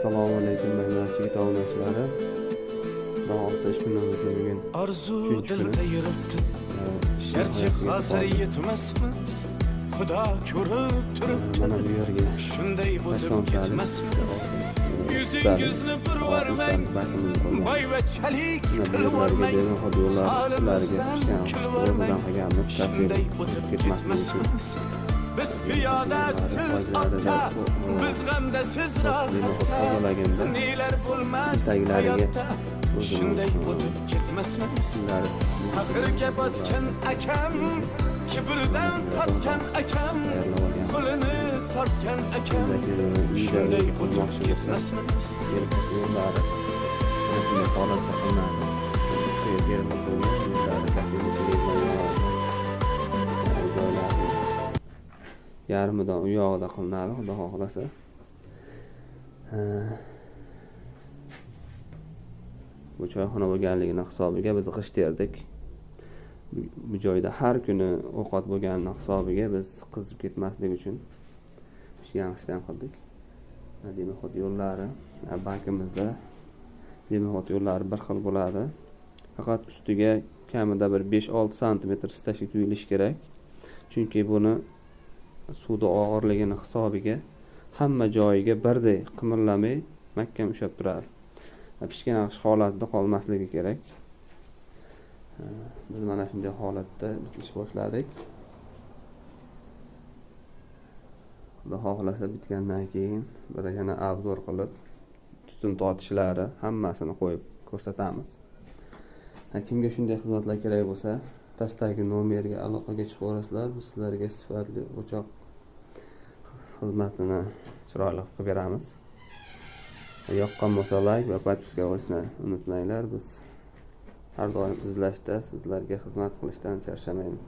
Assalomu alaykum barcha tomoshabinlar. Xudo ish kunimizni bugun Arzu dilda yuribdi. Gerçek hazır yetmezmiz. Xudo ko'rib turibdi. Mana bu yerga Shunday bo'lib ketmasmiz. Yüzüngizni bir vermang. Boyvachalik qilib vermang. Halimizdan kulib vermang. Shunday bo'lib ketmasmiz. Biz piyoda siz otda, biz g'amda siz rohatda. Nelar bo'lmas hayotda. Shunday o'tib ketmasmiz. Axirga botgan akam, kibrdan totgan akam, qo'lini tortgan akam. Shunday o'tib ketmasmiz. Yarmidan u yog'ida qilinadi, xudo xohlasa. Bu choyxona bo'lganligini hisobiga biz g'isht terdik. Bu joyda har kuni ovqat bo'lganini hisobiga biz qizib ketmaslik uchun ishdan qildik. Demak, yo'llari bankimizda demak, yo'llari bir xil bo'ladi. Faqat ustiga kamida bir 5-6 sm stashik tuyilishi kerak. Chunki buni suvda og'irligini hisobiga hamma joyiga birdek qimirlamay mahkam ushlab turadi. Pishgan holatda qolmasligi kerak. Biz mana shunday holatda ish boshladik. Xudo xohlasa bitgandan keyin bir yana obzor qilib tutun tortishlari hammasini qo'yib ko'rsatamiz. Kimga shunday xizmatlar kerak bo'lsa, pastdagi nomerga aloqaga chiqaverasizlar. Biz sizlarga sifatli o'choq xizmatini chiroyli qilib beramiz. Yoqqan bo'lsa like va podpiska qilishni unutmanglar. Biz har doim izlashda, sizlarga xizmat qilishdan charchamaymiz.